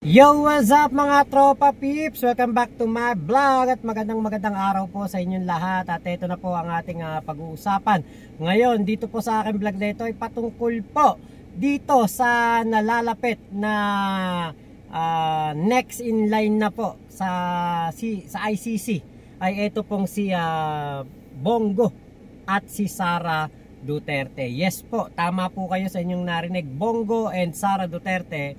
Yo, what's up mga tropa peeps? Welcome back to my vlog at magandang araw po sa inyong lahat. At ito na po ang ating pag-uusapan ngayon dito po sa aking vlog na ito ay patungkol po dito sa nalalapit na next in line na po sa ICC ay ito pong si Bongo at si Sara Duterte. Yes po, tama po kayo sa inyong narinig. Bongo and Sara Duterte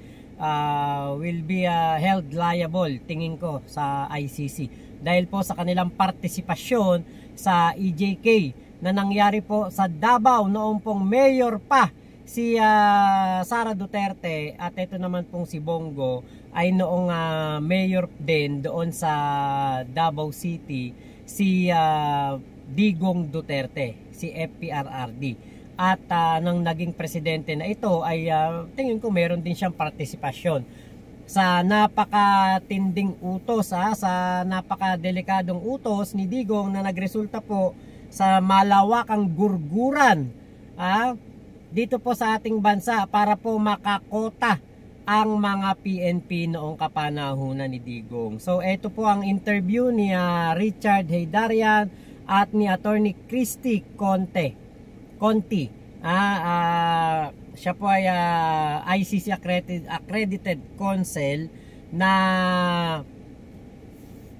will be held liable, tingin ko, sa ICC dahil po sa kanilang partisipasyon sa EJK na nangyari po sa Davao noong pong mayor pa si Sara Duterte, at ito naman pong si Bongo ay noong mayor din doon sa Davao City, si Digong Duterte, si FPRRD. At nang naging presidente na ito ay tingin ko meron din siyang partisipasyon sa napakatinding utos, sa napakadelikadong utos ni Digong na nagresulta po sa malawakang gurguran dito po sa ating bansa para po makakota ang mga PNP noong kapanahunan ni Digong. So ito po ang interview ni Richard Heydarian at ni Attorney Christy Conti. Siya po ay ICC accredited counsel na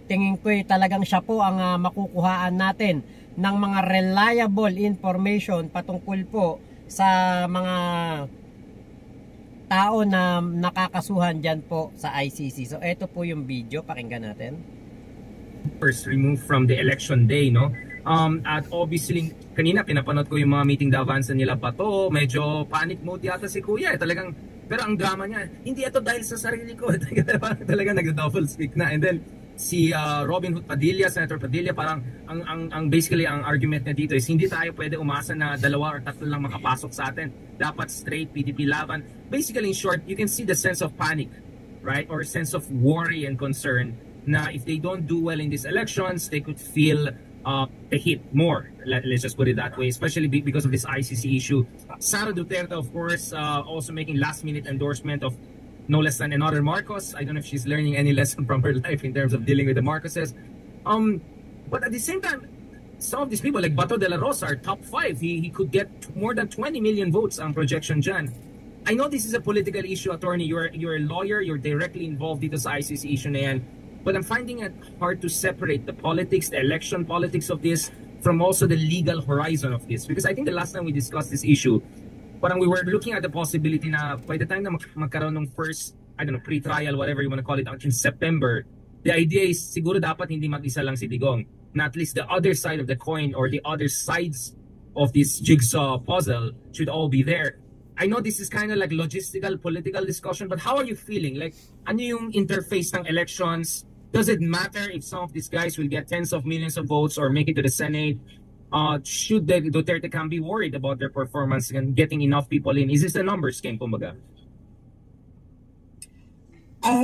tingin ko talagang siya po ang makukuhaan natin ng mga reliable information patungkol po sa mga tao na nakakasuhan dyan po sa ICC. So ito po yung video, pakinggan natin. First removed from the election day, no? At obviously, kanina pinapanood ko yung mga meeting d'avance nila Bato, medyo panic mode yata si Kuya. Talagang, pero ang drama niya, hindi ito dahil sa sarili ko. Talagang nag-double speak na. And then, si Robin Hood Padilla, Senator Padilla, parang basically ang argument niya dito is hindi tayo pwede umasa na 2 or 3 lang makapasok sa atin. Dapat straight PDP laban. Basically, in short, you can see the sense of panic, right? Or sense of worry and concern na if they don't do well in these elections, they could feel the hit more. Let's just put it that way, especially because of this ICC issue. Sara Duterte, of course, also making last-minute endorsement of no less than another Marcos. I don't know if she's learning any lesson from her life in terms of dealing with the Marcoses. But at the same time, some of these people like Bato de la Rosa are top 5. He could get more than 20 million votes on projection dyan. I know this is a political issue, attorney. You're a lawyer. You're directly involved dito sa ICC issue na yan. But I'm finding it hard to separate the politics, the election politics of this from also the legal horizon of this. Because I think the last time we discussed this issue, parang we were looking at the possibility na by the time na magkaroon ng first, I don't know, pre-trial, whatever you want to call it, in September, the idea is siguro dapat hindi mag-isa lang si Digong. Na at least the other side of the coin or the other sides of this jigsaw puzzle should all be there. I know this is kind of like logistical, political discussion, but how are you feeling? Like, ano yung interface ng elections? Does it matter if some of these guys will get tens of millions of votes or make it to the Senate? Should the Duterte camp be worried about their performance and getting enough people in? Is this a numbers game, kumbaga?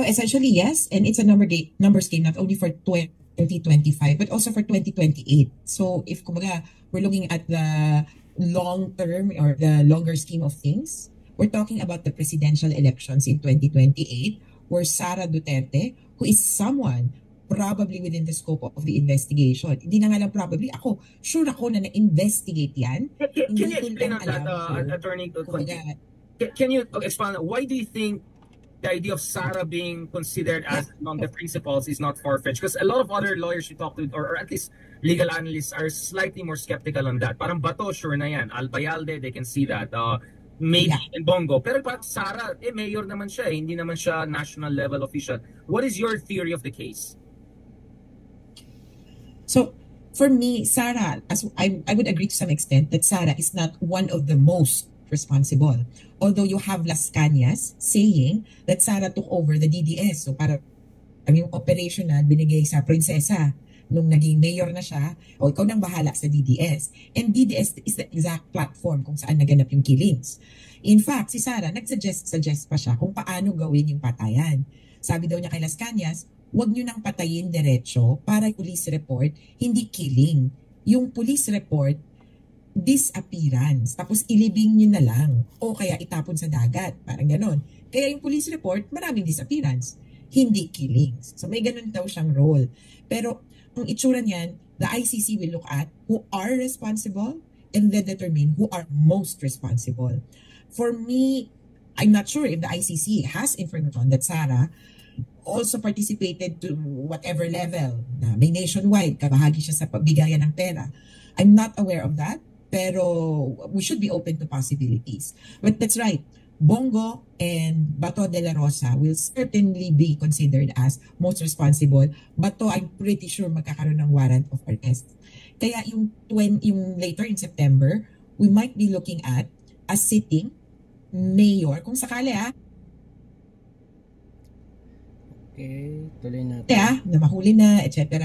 Essentially, yes. And it's a numbers game not only for 2025, but also for 2028. So if kumbaga, we're looking at the long term or the longer scheme of things, we're talking about the presidential elections in 2028, where Sara Duterte, who is someone probably within the scope of the investigation. Hindi na nga lang probably, sure ako na na-investigate yan. Can you explain on that, Attorney? Can you explain, why do you think the idea of Sara being considered as among the principals is not far-fetched? Because a lot of other lawyers you talk to, or at least legal analysts, are slightly more skeptical on that. Parang Bato, sure na yan. Albayalde, they can see that. Maybe in Bongo. Pero Sara, mayor naman siya, hindi naman siya national level official. What is your theory of the case? So, for me, Sara, I would agree to some extent that Sara is not one of the most responsible. Although you have Las Cañas saying that Sara took over the DDS. So, para yung operational binigay sa prinsesa nung naging mayor na siya, o ikaw nang bahala sa DDS. And DDS is the exact platform kung saan naganap yung killings. In fact, si Sara, nag-suggest pa siya kung paano gawin yung patayan. Sabi daw niya kay Las Cañas, huwag nyo nang patayin diretso para yung police report, hindi killing. Yung police report, disappearance. Tapos ilibing nyo na lang. O kaya itapon sa dagat. Parang ganon. Kaya yung police report, maraming disappearance. Hindi killings. So may ganon daw siyang role. Pero ang itsura niyan, the ICC will look at who are responsible and then determine who are most responsible. For me, I'm not sure if the ICC has information that Sara also participated to whatever level na may nationwide, kabahagi siya sa pagbigayan ng pera. I'm not aware of that, pero we should be open to possibilities. But that's right, Bongo and Bato de la Rosa will certainly be considered as most responsible. Bato, I'm pretty sure magkakaroon ng warrant of arrest. Kaya yung later in September, we might be looking at a sitting mayor, kung sakali Okay, tuloy natin. na mahuli na, etc.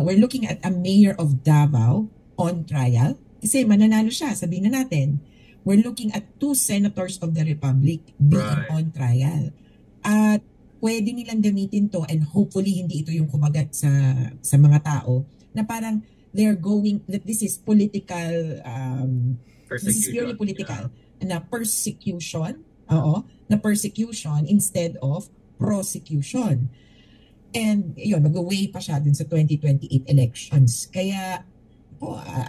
We're looking at a mayor of Davao on trial. Kasi mananalo siya, sabihin na natin. We're looking at 2 senators of the Republic being on trial. At pwede nilang gamitin to, and hopefully hindi ito yung kumagat sa mga tao, na parang they're going, that this is political, this is purely political, na persecution, na persecution instead of prosecution. And yun, mag-away pa siya dun sa 2028 elections. Kaya,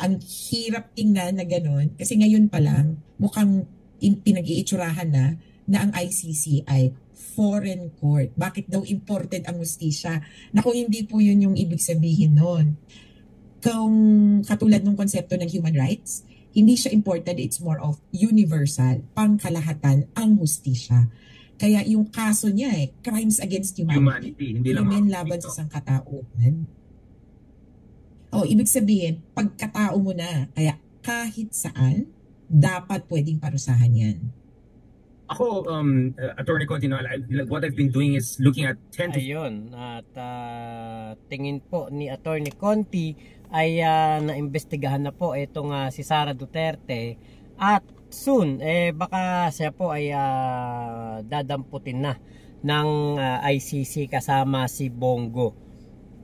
ang hirap tingnan na gano'n. Kasi ngayon pa lang, mukhang pinag-iitsurahan na ang ICC ay foreign court. Bakit daw imported ang hustisya? Naku, hindi po yun yung ibig sabihin nun. Kung katulad ng konsepto ng human rights, hindi siya imported, it's more of universal, pangkalahatan ang hustisya. Kaya yung kaso niya crimes against humanity. Hindi lang krimen laban sa sangkatauhan. Ibig sabihin, pagkatao mo na, kaya kahit saan, dapat pwedeng parusahan yan. Ako, Attorney Conti, what I've been doing is looking at 10 to... Ayun, at tingin po ni Attorney Conti ay naimbestigahan na po itong si Sara Duterte, at soon, baka siya po ay dadamputin na ng ICC kasama si Bongo.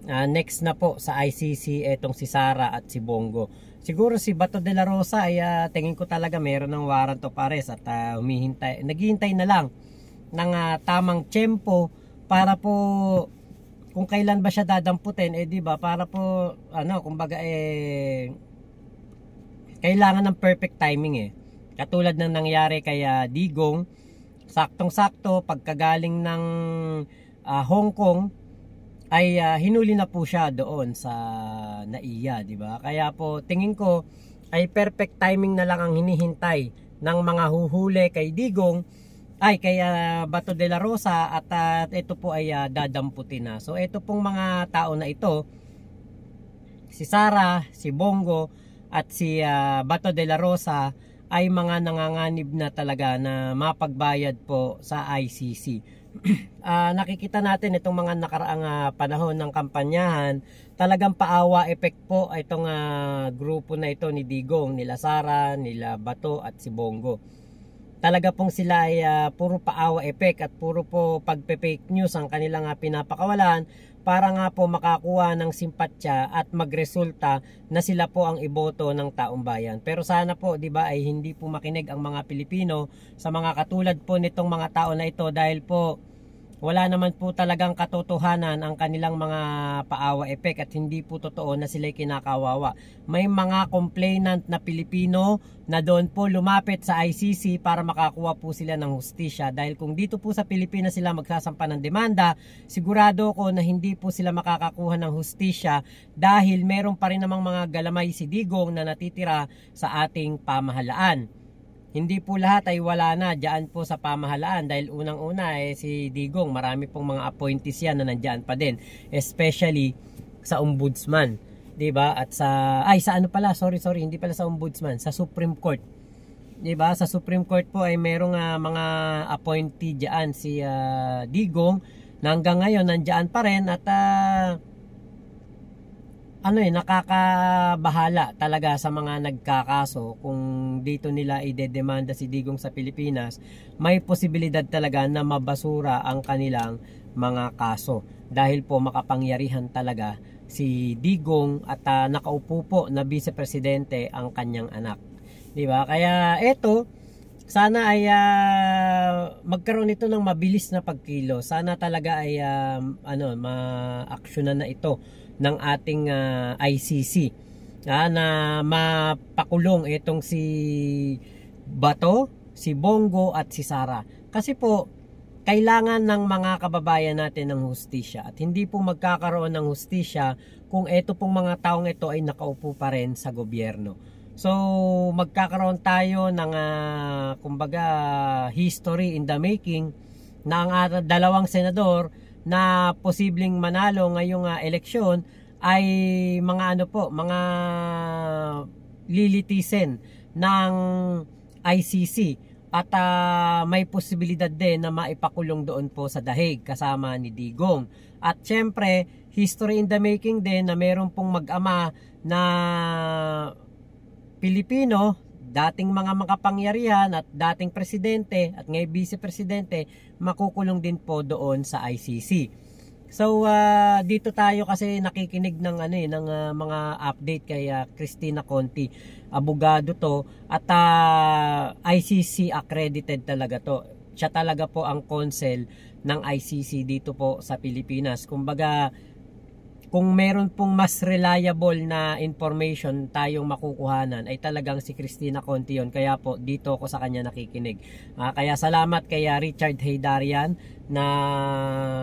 Next na po sa ICC itong si Sara at si Bongo. Siguro si Bato de la Rosa ay tingin ko talaga meron ng warrant of arrest at naghihintay na lang ng tamang tiyempo para po kung kailan ba siya dadamputin, di ba, para po kumbaga kailangan ng perfect timing Katulad ng nangyari kay Digong, saktong-sakto pagkagaling ng Hong Kong ay hinuli na po siya doon sa NAIA, di ba? Kaya po tingin ko ay perfect timing na lang ang hinihintay ng mga huhuli kay Digong ay kay Bato de la Rosa, at ito po ay dadamputin na. So ito pong mga tao na ito, si Sara, si Bongo at si Bato de la Rosa, ay mga nanganganib na talaga na mapagbayad po sa ICC. Nakikita natin itong mga nakaraang panahon ng kampanyahan, talagang paawa effect po itong grupo na ito ni Digong, nila Sara, nila Bato at si Bongo. Talaga pong sila ay puro paawa effect at puro po pagpe-fake news ang kanilang pinapakawalan para nga po makakuha ng simpatya at magresulta na sila po ang iboto ng taong bayan. Pero sana po, di ba, ay hindi po makinig ang mga Pilipino sa mga katulad po nitong mga tao na ito, dahil po wala naman po talagang katotohanan ang kanilang mga paawa effect at hindi po totoo na sila'y kinakawawa. May mga complainant na Pilipino na doon po lumapit sa ICC para makakuha po sila ng hustisya, dahil kung dito po sa Pilipinas sila magsasampa ng demanda, sigurado ko na hindi po sila makakakuha ng hustisya, dahil meron pa rin namang mga galamay si Digong na natitira sa ating pamahalaan. Hindi po lahat ay wala na diyan po sa pamahalaan, dahil unang-una si Digong, marami pong mga appointees yan na nandiyan pa din, especially sa ombudsman, 'di ba? At sa ano pala, sorry, hindi pala sa ombudsman, sa Supreme Court. 'Di ba? Sa Supreme Court po ay merong mga appointee diyan si Digong na hanggang ngayon nandiyan pa rin, at nakakabahala talaga sa mga nagkakaso kung dito nila idedemanda si Digong sa Pilipinas. May posibilidad talaga na mabasura ang kanilang mga kaso, dahil po makapangyarihan talaga si Digong at nakaupo po na Vice Presidente ang kanyang anak. Di ba? Kaya eto, sana ay magkaroon ito ng mabilis na pagkilo. Sana talaga ay ma-aksyonan na ito ng ating ICC. Na mapakulong itong si Bato, si Bongo at si Sara. Kasi po, kailangan ng mga kababayan natin ng hustisya at hindi po magkakaroon ng hustisya kung ito pong mga taong ito ay nakaupo pa rin sa gobyerno. So magkakaroon tayo ng kumbaga history in the making na ang dalawang senador na posibleng manalo ngayong eleksyon ay mga mga lilitisin ng ICC. At may posibilidad din na maipakulong doon po sa dahig kasama ni Digong. At syempre, history in the making din na meron pong mag-ama na Pilipino, dating mga makapangyarihan at dating presidente at ngayon vice-presidente, makukulong din po doon sa ICC. So dito tayo kasi nakikinig ng ng mga update kay Cristina Conti. Abogado to at ICC accredited talaga to. Siya talaga po ang counsel ng ICC dito po sa Pilipinas. Kumbaga, kung meron pong mas reliable na information tayong makukuhanan ay talagang si Cristina Conti yun. Kaya po dito ako sa kanya nakikinig. Kaya salamat kay Richard Heydarian na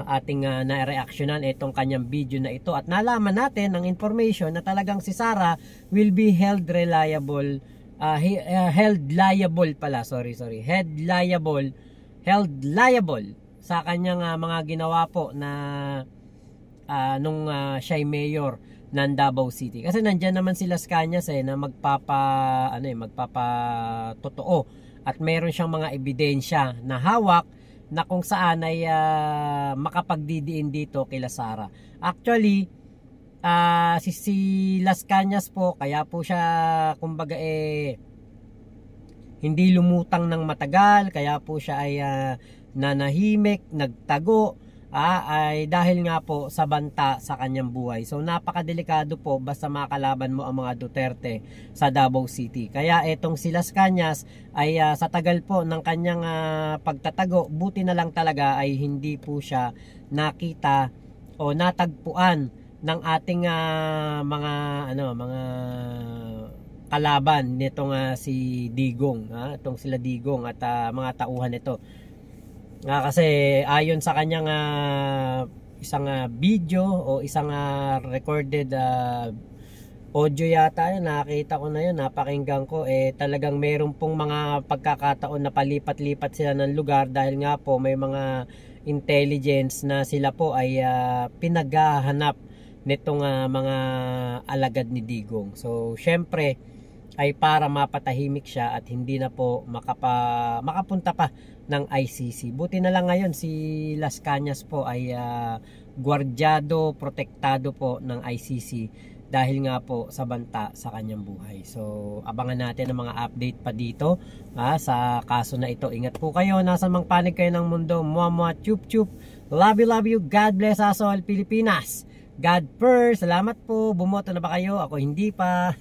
ating na-reactionan itong kanyang video na ito. At nalaman natin ng information na talagang si Sara will be held liable sa kanyang mga ginawa po na nung siya ay mayor ng Davao City. Kasi nandiyan naman si Las Cañas na magpapatotoo at meron siyang mga ebidensya na hawak na kung saan ay makapagdidiin dito kila Sara. Actually, si Las Cañas po, kaya po siya kumbaga hindi lumutang ng matagal, kaya po siya ay nanahimik, nagtago, ay dahil nga po sa banta sa kanyang buhay. So napakadelikado po basta makalaban mo ang mga Duterte sa Davao City. Kaya etong si Las Cañas ay sa tagal po ng kanyang pagtatago, buti na lang talaga ay hindi po siya nakita o natagpuan ng ating mga kalaban nitong si Digong, itong sila Digong at mga tauhan nito. Kasi ayon sa kanyang isang video o isang recorded audio yata yun, nakita ko na yun, napakinggan ko, talagang meron pong mga pagkakataon na palipat-lipat sila ng lugar dahil nga po may mga intelligence na sila po ay pinaghahanap nitong mga alagad ni Digong. So syempre ay para mapatahimik siya at hindi na po makapunta pa ng ICC. Buti na lang ngayon si Las Cañas po ay gwardyado, protektado po ng ICC dahil nga po sa banta sa kanyang buhay. So abangan natin ang mga update pa dito sa kaso na ito. Ingat po kayo, nasa mang panig kayo ng mundo. Muamua, chup chup. Love you. God bless us all, Pilipinas. God first. Salamat po. Bumoto na ba kayo? Ako hindi pa.